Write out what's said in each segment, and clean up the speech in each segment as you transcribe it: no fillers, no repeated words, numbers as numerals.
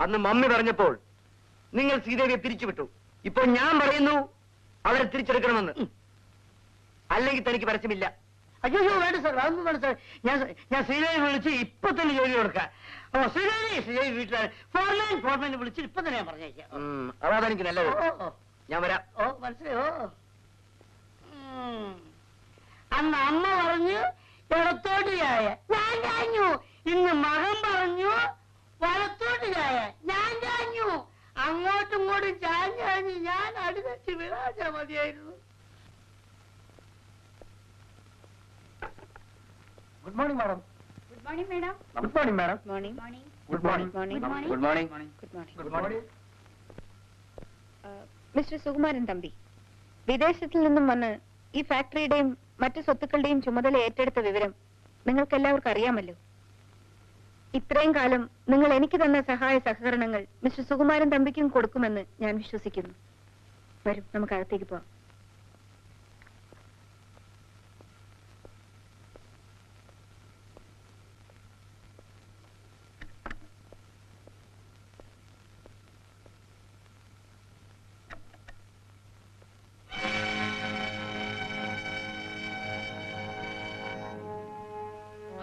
അന്ന് മമ്മി പറഞ്ഞപ്പോൾ നിങ്ങൾ ശ്രീദേവിയെ പിരിച്ചുവിട്ടു. ഇപ്പൊ ഞാൻ പറയുന്നു അവരെ തിരിച്ചെടുക്കണമെന്ന്. അല്ലെങ്കിൽ തനിക്ക് പരസ്യമില്ല. അയ്യോ വേണ്ട സാർ, അതൊന്നും വേണ്ട സാർ. ഞാൻ ശ്രീദേവി വിളിച്ച് ഇപ്പൊ തന്നെ ജോലി കൊടുക്കാം. ശ്രീദേവി വീട്ടിലാണ്. ഫോർമാൻ വിളിച്ച് ഇപ്പൊ തന്നെ ഞാൻ പറഞ്ഞേക്കാം. അതാതെനിക്ക് നല്ലത്. ഞാൻ വരാം. മനസ്സിലായോ? അന്ന് അമ്മ പറഞ്ഞു ഇടത്തോട്ട് ചായ, ഞാൻ ചാഞ്ഞു. ഇന്ന് മകൻ പറഞ്ഞു വലത്തോട്ട് ചായ, ഞാൻ ചാഞ്ഞു. അങ്ങോട്ടും ഇങ്ങോട്ടും ചാഞ്ഞാഞ്ഞ് ഞാൻ അടുത്തച്ച് വിടാച്ചാ മതിയായിരുന്നു. Good morning madam. Good morning madam. Good morning madam. Morning. Good morning. Good morning. Good morning. Mister Sukumaran Thampi, വിദേശത്തിൽ നിന്നും വന്ന് ഈ ഫാക്ടറിയുടെയും മറ്റു സ്വത്തുക്കളുടെയും ചുമതല ഏറ്റെടുത്ത വിവരം നിങ്ങൾക്ക് എല്ലാവർക്കും അറിയാമല്ലോ. ഇത്രയും കാലം നിങ്ങൾ എനിക്ക് തന്ന സഹായ സഹകരണങ്ങൾ മിസ്റ്റർ സുകുമാരൻ തമ്പിക്കും കൊടുക്കുമെന്ന് ഞാൻ വിശ്വസിക്കുന്നു. വരും, നമുക്ക് അകത്തേക്ക് പോവാം.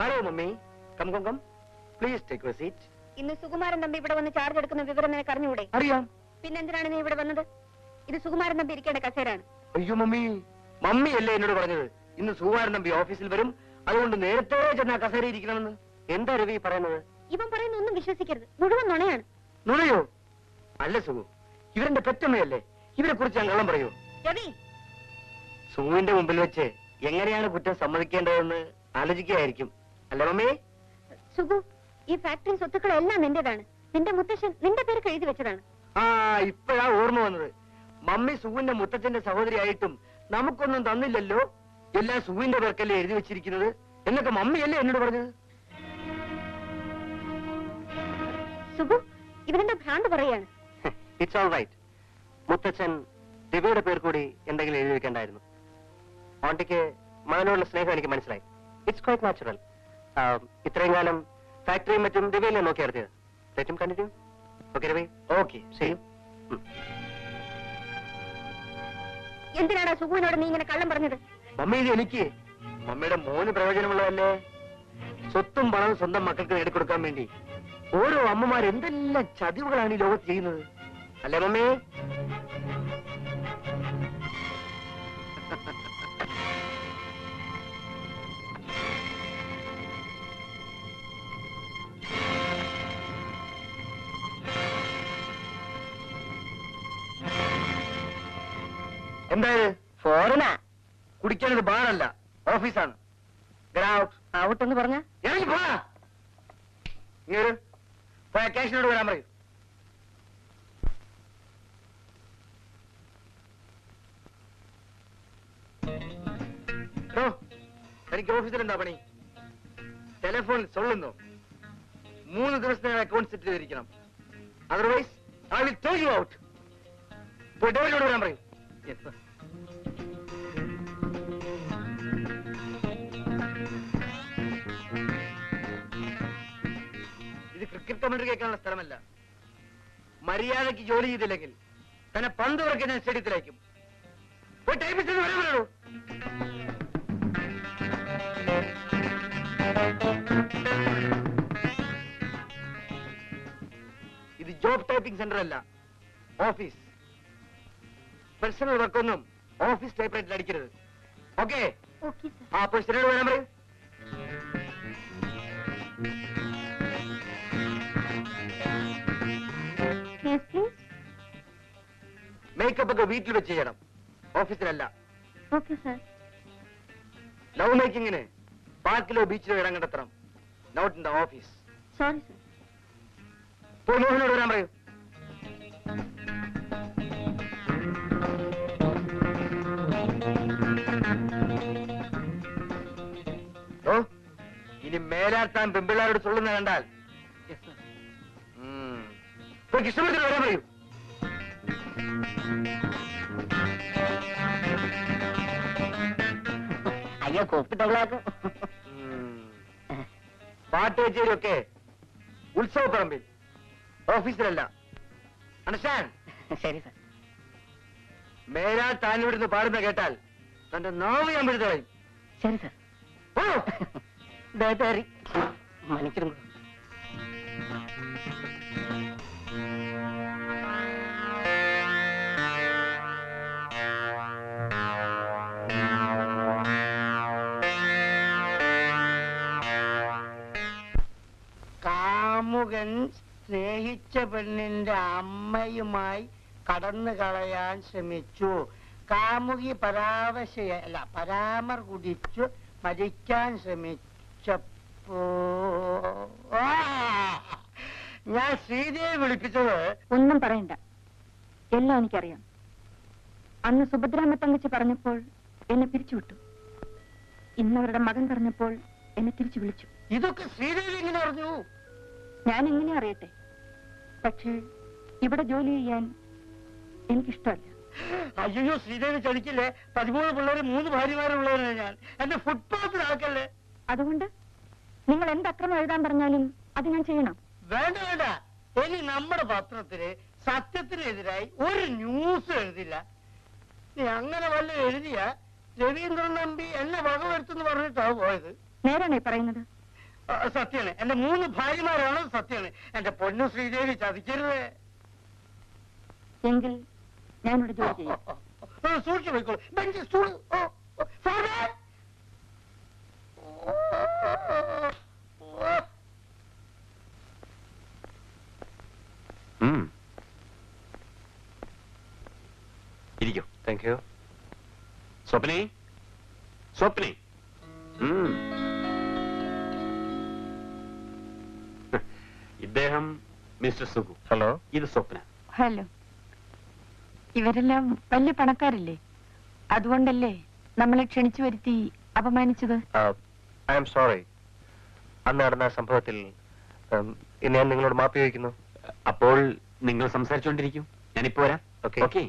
Hello mummy. Come come come, please take your seat. ഇന്ന് സുകുമാരൻ തമ്പി ഇവിടെ വന്ന് ചാർജ് എടുക്കുന്ന വിവരം നിനക്ക് അറിഞ്ഞൂടെ? അറിയാം. പിന്നെന്തിനാണ് നീ ഇവിടെ വന്നത്? ഇത് സുകുമാരൻ തമ്പി ഇരിക്കേണ്ട കസേരയാണ്. അയ്യോ മമ്മി, മമ്മിയല്ലേ എന്നോട് പറഞ്ഞത് ഇന്ന് സുകുമാരൻ തമ്പി ഓഫീസിൽ വരും, അതുകൊണ്ട് നേരത്തെ ചെന്നാ കസേര ഇരിക്കണമെന്ന്. എന്താ രവി പറയുന്നത്? ഇവൻ പറയുന്ന ഒന്നും വിശ്വസിക്കരുത്, മുഴുവൻ നുണയാണ്. നുണയോ? അല്ല സുഖു, ഇവരെന്റെ പെറ്റമ്മയല്ലേ, ഇവരെ കുറിച്ച് ഞാൻ കള്ളം പറയൂ? രവി, സുഖുവിന്റെ മുമ്പിൽ വെച്ച് എങ്ങനെയാണ് കുറ്റം സമ്മതിക്കേണ്ടതെന്ന് ആലോചിക്കുകയായിരിക്കും അല്ലേ മമ്മി? സുഖു, ഈ ഫാക്ടറി സ്വത്തുക്കളെല്ലാം നിന്റേതാണ്. നിന്റെ മുത്തശ്ശൻ നിന്റെ പേര് എഴുതി വെച്ചതാണ്. ആ, ഇപ്പോഴാ ഓർമ്മ വന്നത്. മമ്മി സുഖുവിന്റെ മുത്തച്ഛന്റെ സഹോദരിയായിട്ടും നമുക്കൊന്നും തന്നില്ലല്ലോ, എല്ലാം സുഖുവിന്റെ പേർക്കല്ലേ എഴുതി വെച്ചിരിക്കുന്നത് എന്നൊക്കെ മമ്മിയല്ലേ എന്നോട് പറഞ്ഞത്? സുഖു, ഇവന്റെ ഭ്രാന്ത് പറയാണ്. It's all right. മുത്തച്ഛൻ ദിവ്യയുടെ പേർ കൂടി എന്തെങ്കിലും എഴുതി വെക്കേണ്ടായിരുന്നു. ആന്റിക്ക് മകനോടുള്ള സ്നേഹം എനിക്ക് മനസ്സിലായി. It's quite natural. ഇത്രയും കാലം ഫാക്ടറിയും മറ്റും ദിവ്യയിലെ നോക്കി നടത്തിയത്. Let him continue. Okay Ravi? Okay, ശരി. എന്തിനാണ് സുഖുവിനോട് നീ ഇങ്ങനെ കള്ളം പറഞ്ഞത്? മമ്മി, ഇത് എനിക്ക് മമ്മിയുടെ മോന് പ്രയോജനമുള്ളതല്ലേ. സ്വത്തും പണവും സ്വന്തം മക്കൾക്ക് നേടിക്കൊടുക്കാൻ വേണ്ടി ഓരോ അമ്മമാർ എന്തെല്ലാം ചതിവുകളാണ് ഈ ലോകത്ത് ചെയ്യുന്നത് അല്ലേ മമ്മി? എന്തായത്? ഫോറിനാ. കുടിക്കാനത് ബാറല്ല, ഓഫീസാണ്. ഔട്ട് എന്ന് പറഞ്ഞ ഇറങ്ങി പോടാ. ഇങ്ങോട്ട് പോയ ക്യാഷിനോട് വരാൻ പറയൂ. എനിക്ക് ഓഫീസിൽ എന്താ പണി? ടെലിഫോൺ സൊള്ളുന്നു. 3 ദിവസത്തിനകം അക്കൗണ്ട് സെറ്റ് ചെയ്തിരിക്കണം. Otherwise I will throw you out. പോയി ഡോറിനോട് വരാൻ പറയൂ. ഇത് ക്രിക്കറ്റ് കമന്ററി കേൾക്കാനുള്ള സ്ഥലമല്ല. മര്യാദയ്ക്ക് ജോലി ചെയ്തില്ലെങ്കിൽ തന്നെ പന്ത് ഉറക്കെ ഞാൻ സ്റ്റേഡിയത്തിലേക്കും. പോയി ടൈപ്പിസ്റ്റ് വരാൻ പറയൂ. ഇത് ജോബ് ടൈപ്പിംഗ് സെന്റർ അല്ല, ഓഫീസ്. പേഴ്സണൽ വർക്കൊന്നും ഓഫീസ് ടൈപ്പ് റൈറ്റിൽ അടിക്കരുത്. ഓക്കെ? ആ പേഴ്സണോട് വരാൻ പറയൂ. മേക്കപ്പ് ഒക്കെ വീട്ടിൽ വെച്ച് ചെയ്യണം, ഓഫീസിലല്ല. ലവ് മേക്കിങ്ങിന് പാർക്കിലോ ബീച്ചിലോ ഇടം കണ്ടെത്തണം, not in the office. Sorry sir. പോയി മോഹനോട് വരാൻ പറയൂ. ഓ, ഇനി മേലാത്താൻ പെമ്പിള്ളാരോട് ചൊല്ലുന്ന കണ്ടാൽ പോയി കൃഷ്ണമൂർത്തിയോട് വരാൻ പറയൂ. അയ്യോ, കോപ്പിട്ടകളാക്കും. പാട്ട് കച്ചേരിയൊക്കെ ഉത്സവപ്പറമ്പിൽ, ഓഫീസിലല്ല. അണ്ടർസ്റ്റാൻഡ്? ശരി സാർ. മേലാ താൻ ഇവിടുന്ന് പാടുന്ന കേട്ടാൽ തന്റെ നാവ് ഞാൻ പിടിച്ചു കളയും. ശരി സാർ. മണിക്കുന്നു. കാമുകൻ സ്നേഹിച്ച പെണ്ണിന്റെ അമ്മയുമായി കടന്നു കളയാൻ ശ്രമിച്ചു. കാമുകി പരാമർ കുടിച്ചു മരിക്കാൻ ശ്രമിച്ചപ്പോ ഞാൻ ശ്രീദേവി വിളിപ്പിച്ചത്. ഒന്നും പറയണ്ട, എല്ലാം എനിക്കറിയാം. അന്ന് സുഭദ്രാമ്മ തങ്കച്ചി പറഞ്ഞപ്പോൾ എന്നെ പിരിച്ചുവിട്ടു. ഇന്നവരുടെ മകൻ പറഞ്ഞപ്പോൾ എന്നെ തിരിച്ചു വിളിച്ചു. ഇതൊക്കെ ശ്രീദേവി എങ്ങനെ അറിഞ്ഞു? ഞാൻ എങ്ങനെ അറിയട്ടെ? പക്ഷേ ഇവിടെ ജോലി ചെയ്യാൻ എനിക്കിഷ്ടമല്ല. അയ്യോ, ശ്രീദേവി ചതിക്കില്ലേ? 13 പിള്ളേര് 3 ഭാര്യമാരുള്ളവരാണ് ഞാൻ. എന്റെ ഫുട്പാത്തിലാക്കല്ലേ. അതുകൊണ്ട് നിങ്ങൾ എന്ത് അക്രമം എഴുതാൻ പറഞ്ഞാലും അത് ഞാൻ ചെയ്യണം. വേണ്ട വേണ്ട, ഇനി നമ്മുടെ പത്രത്തില് സത്യത്തിനെതിരായി ഒരു ന്യൂസ് എഴുതില്ല. നീ അങ്ങനെ വല്ല എഴുതിയ രവീന്ദ്രൻ നമ്പി എന്നെ വകവരുത്തെന്ന് പറഞ്ഞിട്ടാണ് പോയത്. നേരാണേ പറയുന്നത്? സത്യാണ്. എന്റെ 3 ഭാര്യമാരാണ്. സത്യാണ്. എന്റെ പൊന്നു ശ്രീദേവി ചതിക്കരുത്. എങ്കിൽ ഞാനിവിടെ ജോലി ചെയ്യാം. സൂക്ഷിച്ചു പോയിക്കോളൂ. Bench, stool. ഇരിക്കൂ. Thank you. സ്വപ്നെ, സ്വപ്നെ. ഇദ്ദേഹം മിസ്റ്റർ സുഗു. ഹലോ. ഇത് സ്വപ്ന. ഹലോ. ഇവരെല്ലാം വലിയ പണക്കാരല്ലേ? അതുകൊണ്ടല്ലേ നമ്മളെ ക്ഷണിച്ചു വരുത്തി അപമാനിച്ചത്? I am sorry. അന്ന് നടന്ന സംഭവത്തിൽ ഞാൻ നിങ്ങളോട് മാപ്പ് ചോദിക്കുന്നു. അപ്പോൾ നിങ്ങൾ സംസാരിച്ചുകൊണ്ടിരിക്കും, ഞാനിപ്പോ വരാം. Okay. Okay.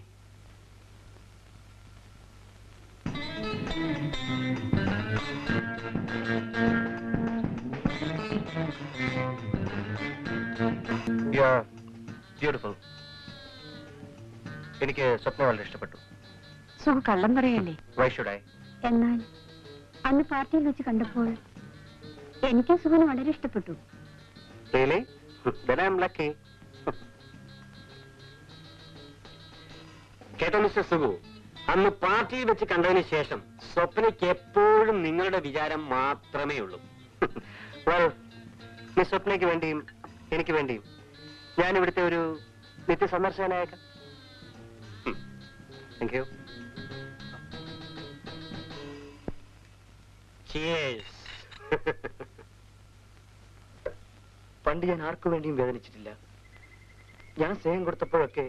You are beautiful. എനിക്ക് സ്വപ്നം വളരെ ഇഷ്ടപ്പെട്ടു. സുഖ കള്ളം പറയല്ലേ? Why should I? എന്നാൽ അന്ന് പാർട്ടിയിൽ വെച്ച് കണ്ടപ്പോൾ എനിക്ക് സുഖന് വളരെ ഇഷ്ടപ്പെട്ടു. Really? then I am lucky. കേട്ടോ മിസ്റ്റർ സുഗു, അന്ന് പാർട്ടിയിൽ വെച്ച് കണ്ടതിന് ശേഷം സ്വപ്നയ്ക്ക് എപ്പോഴും നിങ്ങളുടെ വിചാരം മാത്രമേ ഉള്ളൂ. well, മിസ് സ്വപ്നയ്ക്ക് വേണ്ടിയും എനിക്ക് വേണ്ടിയും ഞാൻ ഇവിടുത്തെ ഒരു നിത്യസന്ദർശകനായേക്കാം. Thank you. പണ്ട് ഞാൻ ആർക്കു വേണ്ടിയും വേദനിച്ചിട്ടില്ല. ഞാൻ സ്നേഹം കൊടുത്തപ്പോഴൊക്കെ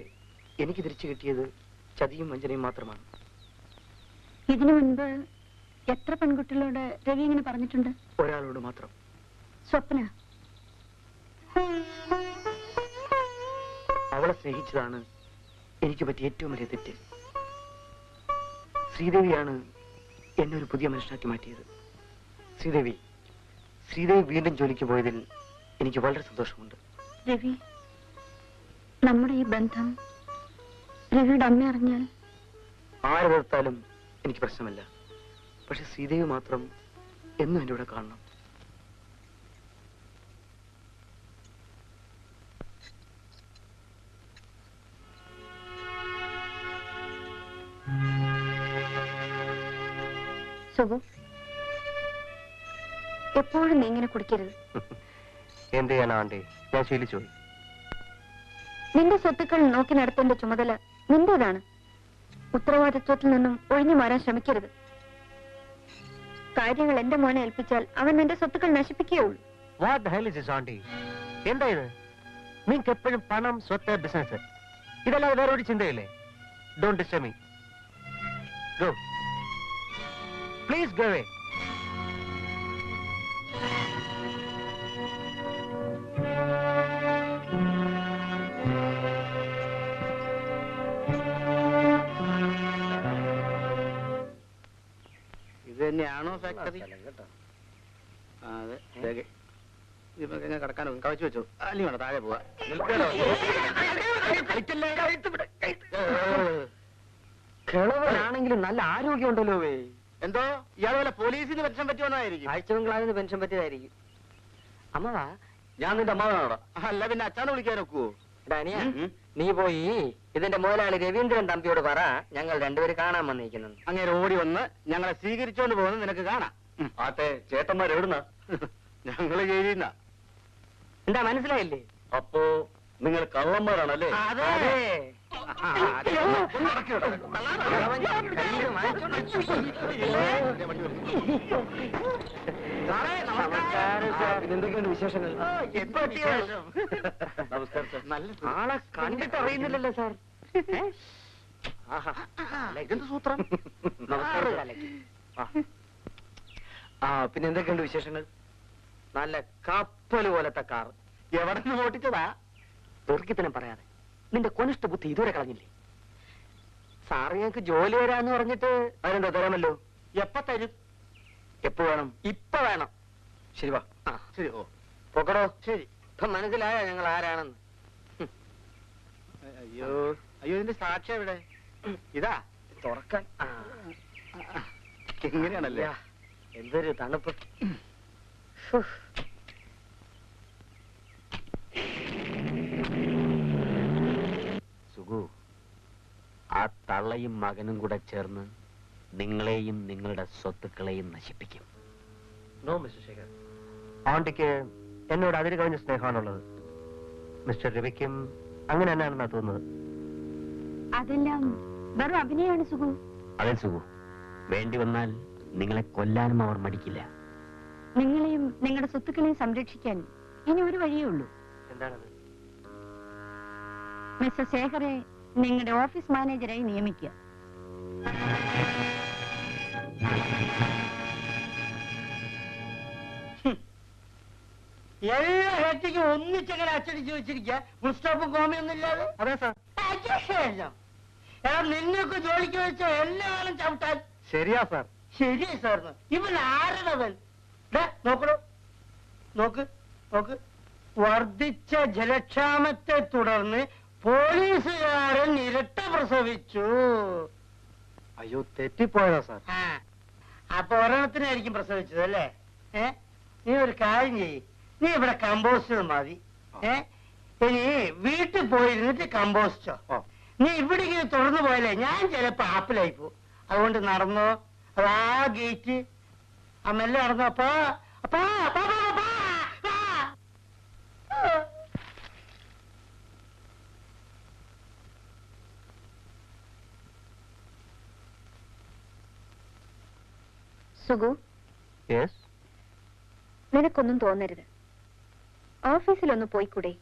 എനിക്ക് തിരിച്ചു കിട്ടിയത് ചതിയും വഞ്ചനയും മാത്രമാണ്. ഇതിനു മുൻപ് എത്ര പെൺകുട്ടികളോട് രവി ഇങ്ങനെ പറഞ്ഞിട്ടുണ്ട്? ഒരാളോട് മാത്രം. സ്വപ്ന. അവളെ സ്നേഹിച്ചതാണ് എനിക്ക് പറ്റിയ ഏറ്റവും വലിയ തെറ്റ്. ശ്രീദേവിയാണ് എന്നെ ഒരു പുതിയ മനുഷ്യനാക്കി മാറ്റിയത്. ശ്രീദേവി വീണ്ടും ജോലിക്ക് പോയതിൽ എനിക്ക് വളരെ സന്തോഷമുണ്ട്. രവി, നമ്മുടെ ഈ ബന്ധം രവിയുടെ അമ്മ അറിഞ്ഞാൽ? ആരെതിർത്താലും എനിക്ക് പ്രശ്നമല്ല. പക്ഷെ ശ്രീദേവി മാത്രം എന്നും എൻ്റെ കൂടെ കാണണം. സുഖു, എപ്പോഴും നീ ഇങ്ങനെ കുടിക്കരുത്. എന്ത് ചെയ്യാനാ ആണ്ടി, ഞാൻ ശീലിച്ചു പോയി. നിന്റെ സ്വത്തുക്കൾ നോക്കി നടത്തേണ്ട ചുമതല നിന്റേതാണ്. ഉത്തരവാദിത്വത്തിൽ നിന്നും ഒഴിഞ്ഞു മാറാൻ ശ്രമിക്കരുത്. കാര്യങ്ങൾ എന്റെ മോനെ ഏൽപ്പിച്ചാൽ അവൻ നിന്റെ സ്വത്തുക്കൾ നശിപ്പിക്കുകയുള്ളൂ. What the hell is this, Andi? എന്താ ഇത്? നിങ്ങൾക്ക് എപ്പോഴും പണം, സ്വത്ത്, ബിസിനസ്, ഇതല്ലാതെ വേറെ ഒരു ചിന്തയില്ലേ? Don't disturb me. Go. Please go away. ഇത് തന്നെയാണോ ഫാക്ടറി? അതെ. ഇങ്ങനെ കിടക്കാനോ കവച്ചു വെച്ചു അല്ലെങ്കിൽ വേണം താഴെ പോവാ കിളവനാണെങ്കിലും നല്ല ആരോഗ്യം ഉണ്ടല്ലോ എന്തോ ഇയാൾ പോലെ പോലീസിന് പെൻഷൻ പറ്റുമെന്നായിരിക്കും. ആഴ്ചബംഗ്ലാവിന് പെൻഷൻ പറ്റിയതായിരിക്കും. അമ്മവാ, ഞാൻ നിന്റെ അമ്മാവനാണോ? അല്ല പിന്നെ അച്ഛനെ വിളിക്കാൻ ഒക്കുവോ? ഡാനിയ, നീ പോയി ഇതിന്റെ മുതലാളി രവീന്ദ്രൻ തമ്പിയോട് പറ, ഞങ്ങൾ രണ്ടുപേര് കാണാൻ വന്നിരിക്കുന്നു. അങ്ങനെ ഓടി വന്ന് ഞങ്ങളെ സ്വീകരിച്ചോണ്ട് പോകുന്നത് നിനക്ക് കാണാം. ആട്ടെ, ചേട്ടന്മാർ എവിടുന്ന? ഞങ്ങള് ജയിലിന്ന. എന്താ മനസ്സിലായില്ലേ? അപ്പോ നിങ്ങൾ കള്ളന്മാരാണല്ലേ? അതെ. എന്തൊക്കെയാണ് വിശേഷങ്ങൾ? നമസ്കാരം സാർ. ആളെ കണ്ടിട്ട് അറിയുന്നില്ലല്ലോ സാർ. ഇതെന്ത് സൂത്രം? പിന്നെ എന്തൊക്കെയുണ്ട് വിശേഷങ്ങൾ? നല്ല കപ്പൽ പോലത്തെ കാർ. എവിടെ നിന്ന് ഓട്ടിച്ചതാ? ദീർഘത്തിനും പറയാതെ നിന്റെ കൊനിഷ്ഠ ബുദ്ധി ഇതുവരെ കളഞ്ഞില്ലേ? സാറ് ഞങ്ങൾക്ക് ജോലി വരാന്ന് പറഞ്ഞിട്ട് അതിനെന്താ തരാമല്ലോ. എപ്പ തരും? എപ്പോ വേണം? ഇപ്പൊ വേണം. ശരി വാ. ശരി. ഓ പൊക്കടോ. ശരി. ഇപ്പൊ മനസ്സിലായോ ഞങ്ങൾ ആരാണെന്ന്? അയ്യോ അയ്യോ, ഇതിന്റെ സാക്ഷ്യം എവിടെ? ഇതാ തുറക്കാൻ. എങ്ങനെയാണല്ലേ? എന്തൊരു തണുപ്പ്. സുഗു, ആ തള്ളയും മകനും കൂടെ ചേർന്ന് നിങ്ങളെയും നിങ്ങളുടെ സ്വത്തുക്കളെയും നശിപ്പിക്കും. നോ മിസ്റ്റർ ശേഖർ, ആണ്ടിക്ക് എന്നോട് അതിര് കവിഞ്ഞ സ്നേഹമാണുള്ളത്. മിസ്റ്റർ രവിക്കും അങ്ങനെ തന്നെയാണെന്നാ തോന്നുന്നത്. അതെല്ലാം വെറും അഭിനയമാണ് സുഖു. അതെ സുഗു, വേണ്ടി വന്നാൽ നിങ്ങളെ കൊല്ലാനും അവർ മടിക്കില്ല. നിങ്ങളെയും നിങ്ങളുടെ സ്വത്തുക്കളെയും സംരക്ഷിക്കാൻ ഇനി ഒരു വഴിയേ ഉള്ളൂ. എന്താണത്? മിസ്റ്റർ ശേഖറെ നിങ്ങളുടെ ഓഫീസ് മാനേജരായി നിയമിക്കുക. എല്ലാ ഹെറ്റിക്കും ഒന്നിച്ചങ്ങനെ അച്ചടിച്ച് വെച്ചിരിക്കുക. ഫുൾ സ്റ്റോപ്പും കോമയൊന്നും ഇല്ലാതെ. അതെ സാർ. എടാ, നിന്നൊക്കെ ജോലിക്ക് വെച്ച എല്ലാവരും ചവിട്ടാൻ. ശരിയാ സാർ. ശരി സാറിന്. ഇവൻ ആരുടവൻ? നോക്കണോ? നോക്ക് നോക്ക്. വർദ്ധിച്ച ജലക്ഷാമത്തെ തുടർന്ന് പോലീസുകാരൻ ഇരട്ട പ്രസവിച്ചു. അയ്യോ, തെറ്റിപ്പോയതാ സാർ. അപ്പൊ ഒരെണ്ണത്തിനായിരിക്കും പ്രസവിച്ചത് അല്ലേ? നീ ഒരു കാര്യം ചെയ്യ്. നീ ഇവിടെ കമ്പോസ്റ്റ് മതി. ഇനി വീട്ടിൽ പോയിരുന്നിട്ട് കമ്പോസ്റ്റോ. നീ ഇവിടെ ഇങ്ങനെ തുറന്നു പോയല്ലേ, ഞാൻ ചിലപ്പോ ആപ്പിലായി പോ. അതുകൊണ്ട് നടന്നോ. അതാ ഗേറ്റ്. ആ മെല്ലെ നടന്നോ. അപ്പാ അപ്പാ അപ്പാ അപ്പാ. സുഗു, യെസ്. നിനക്കൊന്നും തോന്നരുത്. ഓഫീസിലൊന്ന് പോയിക്കൂടെ?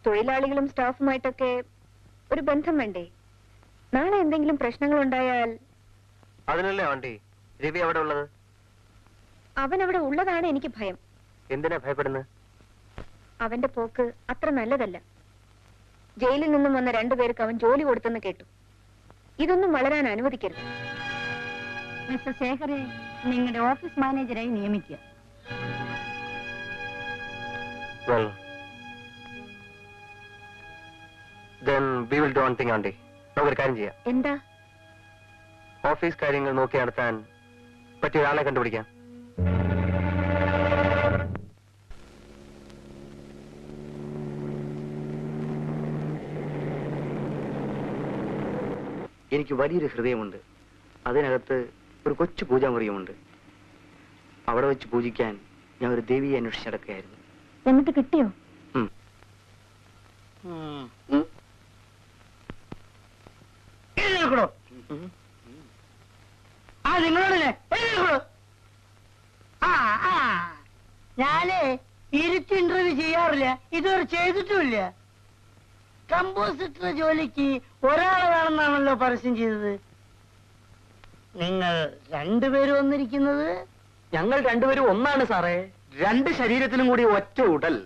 തൊഴിലാളികളും സ്റ്റാഫുമായിട്ടൊക്കെ ഒരു ബന്ധം വേണ്ടേ? നാളെ എന്തെങ്കിലും പ്രശ്നങ്ങൾ ഉണ്ടായാൽ അതിനല്ലേ ആണ്ടി രവി അവിടെ ഉള്ളത്? അവൻ അവിടെ ഉള്ളതാണ് എനിക്ക് ഭയം. എന്തിനാ ഭയപ്പെടുന്നത്? അവന്റെ പോക്ക് അത്ര നല്ലതല്ല. ജയിലിൽ നിന്നും വന്ന രണ്ടുപേർക്ക് അവൻ ജോലി കൊടുത്തെന്ന് കേട്ടു. ഇതൊന്നും വളരാൻ അനുവദിക്കരുത്. മിസ്റ്റർ ശേഖറെ നിങ്ങളുടെ ഓഫീസ് മാനേജരായി നിയമിക്കുക. Well, then we will do one thing, Andi. നമുക്കൊരു കാര്യം ചെയ്യാം. എന്താ? ഓഫീസ് കാര്യങ്ങൾ നോക്കി നടത്താൻ പറ്റിയ ഒരാളെ കണ്ടുപിടിക്കാം. എനിക്ക് വലിയൊരു ഹൃദയമുണ്ട്. അതിനകത്ത് ഒരു കൊച്ചു പൂജാമുറിയുമുണ്ട്. അവിടെ വെച്ച് പൂജിക്കാൻ ഞാൻ ഒരു ദേവിയെ അന്വേഷിച്ചടക്കുകയായിരുന്നു. എന്നിട്ട് കിട്ടിയോ? നിങ്ങളോടല്ലേ? ഞാനേ ഇരുത്തി ഇന്റർവ്യൂ ചെയ്യാറില്ല, ഇതുവരെ ചെയ്തിട്ടുമില്ല. കമ്പോസിറ്റർ ജോലിക്ക് ഒരാളെ വേണമെന്നാണല്ലോ പരസ്യം ചെയ്തത്. നിങ്ങൾ രണ്ടുപേരും വന്നിരിക്കുന്നത്? ഞങ്ങൾ രണ്ടുപേരും ഒന്നാണ് സാറേ. രണ്ട് ശരീരത്തിലും കൂടി ഒറ്റ ഉടൽ.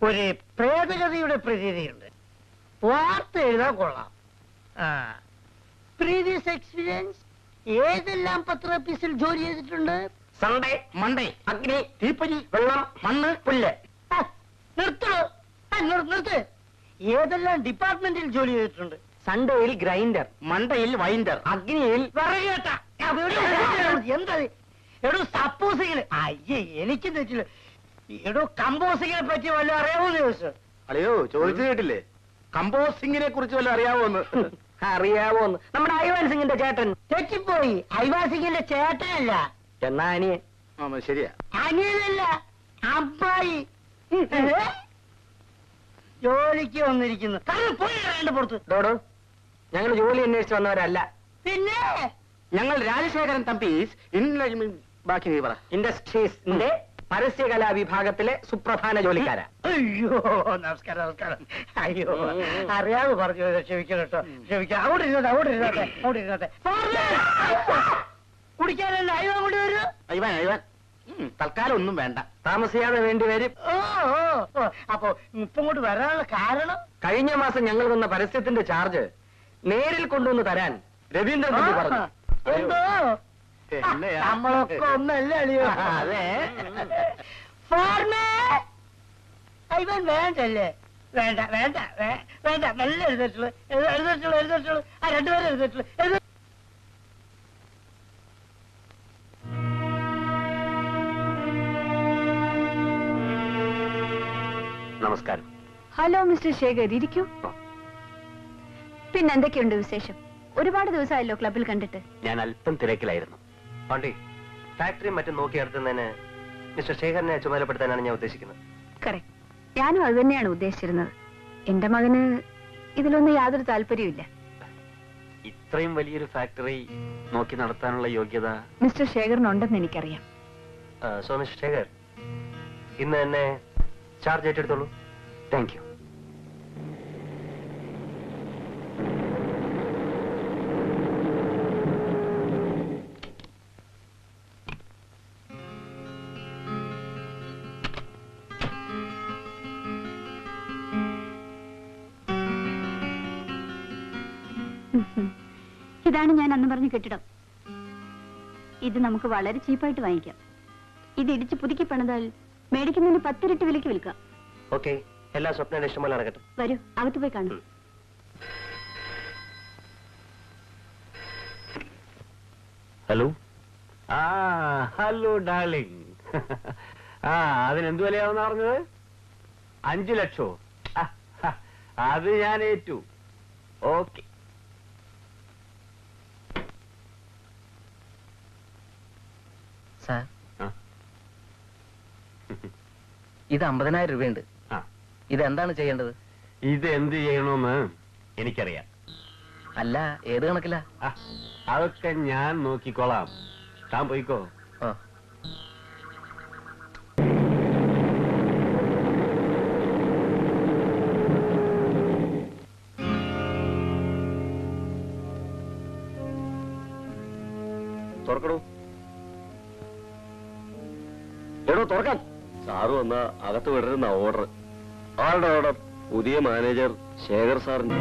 ഒരു പ്രേതഗതിയുടെ പ്രതീതിയുണ്ട്. വാർത്ത എഴുതാൻ കൊള്ളാം. Previous experience? ഏതെല്ലാം പത്ര ഓഫീസിൽ ജോലി ചെയ്തിട്ടുണ്ട്? സൺഡേ, മൺഡേ, അഗ്നി, തീപ്പൊരി, വെള്ളം, മണ്ണ്, പുല്ല്. നിർത്തോ, നിർത്ത്. ഏതെല്ലാം ഡിപ്പാർട്ട്മെന്റിൽ ജോലി ചെയ്തിട്ടുണ്ട്? സൺഡേയിൽ ഗ്രൈൻഡർ, മൺഡേയിൽ വൈൻഡർ, അഗ്നിയിൽ വിറകേട്ട. എന്താ എടോ സപ്പോസിങ്ങിന്? അയ്യേ, എനിക്ക് തെറ്റില്ല. എടോ കമ്പോസിങ്ങിനെ പറ്റി വല്ല അറിയാമോന്ന് ചോദിച്ചു. അല്ലയോ ചോദിച്ചു കേട്ടില്ലേ? കമ്പോസിങ്ങിനെ കുറിച്ച് വല്ല അറിയാവോന്ന്? അറിയാവോന്ന്? നമ്മുടെ ഐവാൻ സിംഗിന്റെ ചേട്ടൻ. തെറ്റിപ്പോയി. ഐവാസിങ്ങിന്റെ ചേട്ടനല്ല, എന്നാ അനിയൻ. ശരിയാ. അനിയനല്ല, അമ്മായി. ജോലിക്ക് വന്നിരിക്കുന്നു. പോയി വേണ്ട പുറത്ത്. ഡോഡോ, ഞങ്ങൾ ജോലി അന്വേഷിച്ച് വന്നവരല്ല. പിന്നെ ഞങ്ങൾ രാജശേഖരൻ തമ്പീസ് ബാക്കി നീ പറ. ഇൻഡസ്ട്രീസിന്റെ പരസ്യകലാ വിഭാഗത്തിലെ സുപ്രധാന ജോലിക്കാരാ. അയ്യോ, നമസ്കാരം നമസ്കാരം. അയ്യോ, അറിയാതെ പറഞ്ഞു, ക്ഷമിക്കണം കേട്ടോ, ക്ഷമിക്കാം. അവിടെ ഇരുന്നോട്ടെ. കുടിക്കാനല്ല അയ്യോ അങ്ങോട്ട് വരൂ. അയ്യവാൻ തൽക്കാലം ഒന്നും വേണ്ട, താമസിയാതെ വേണ്ടി വരും. അപ്പൊ ഇപ്പൊ ഇങ്ങോട്ട് വരാനുള്ള കാരണം? കഴിഞ്ഞ മാസം ഞങ്ങൾ വന്ന പരസ്യത്തിന്റെ ചാർജ് നേരിൽ കൊണ്ടുവന്ന് തരാൻ രവീന്ദ്രൻ തമ്പി പറഞ്ഞു. എന്തോ നമ്മളൊക്കെ ഒന്നല്ല അളിയോ. അതെ. ഇവൻ വേണ്ടല്ലേ? വേണ്ട നല്ല എഴുതിട്ടുള്ളൂ. ആ രണ്ടുപേരും എഴുതിട്ടുള്ളൂ. നമസ്കാരം. ഹലോ മിസ്റ്റർ ശേഖർ, ഇരിക്കൂ. പിന്നെ എന്തൊക്കെയുണ്ട് വിശേഷം? ഒരുപാട് ദിവസമായല്ലോ ക്ലബിൽ കണ്ടിട്ട്. ഞാൻ അല്പം തിരക്കിലായിരുന്നു. ആണ്ടി, ഫാക്ടറിയും മറ്റും നോക്കി നടത്തുന്നതിന് മിസ്റ്റർ ശേഖരനെ ചുമതലപ്പെടുത്താനാണ് ഞാൻ ഉദ്ദേശിക്കുന്നത്. കറക്റ്റ്, ഞാനും അത് തന്നെയാണ് ഉദ്ദേശിച്ചിരുന്നത്. എന്റെ മകന് ഇതിലൊന്നും യാതൊരു താല്പര്യമില്ല. ഇത്രയും വലിയൊരു ഫാക്ടറി നോക്കി നടത്താനുള്ള യോഗ്യത മിസ്റ്റർ ശേഖറിനുണ്ടെന്ന് എനിക്കറിയാം. സോ മിസ്റ്റർ ശേഖർ, ഇന്ന് തന്നെ ചാർജ് ഏറ്റെടുത്തോളൂ. Thank you. ഇതാണ് ഞാൻ അന്ന് പറഞ്ഞ കെട്ടിടം. ഇത് നമുക്ക് വളരെ ചീപ്പായിട്ട് വാങ്ങിക്കാം. ഇത് ഇടിച്ച് പുതുക്കി പണിതാൽ മേടിക്കുന്നതിന് 10 ഇരട്ടി വിലയ്ക്ക് വിൽക്കാം. ഓക്കെ, എല്ലാ സ്വപ്നയുടെ ഇഷ്ടംപോലെ നടക്കട്ടെ. വരൂ, അകത്ത് പോയി കാണും. ഹലോ. Hello darling. അതിനെന്ത് വിലയാവുന്ന പറഞ്ഞത്? 5 ലക്ഷോ? അത് ഞാൻ ഏറ്റു. ഓക്കെ. സാർ, ഇത് 50,000 രൂപയുണ്ട്. ഇതെന്താണ് ചെയ്യേണ്ടത്? ഇത് എന്ത് ചെയ്യണമെന്ന് എനിക്കറിയാം. അല്ല, ഏത് കണക്കില്ല? അതൊക്കെ ഞാൻ നോക്കിക്കോളാം. താൻ പോയിക്കോ. തുറക്കണോ? എടോ തുറക്കാൻ. സാറ് വന്ന അകത്ത് വിടരുന്ന ഓർഡർ. ആളുടെ ഓർഡർ? പുതിയ മാനേജർ ശേഖർ സാറിന്.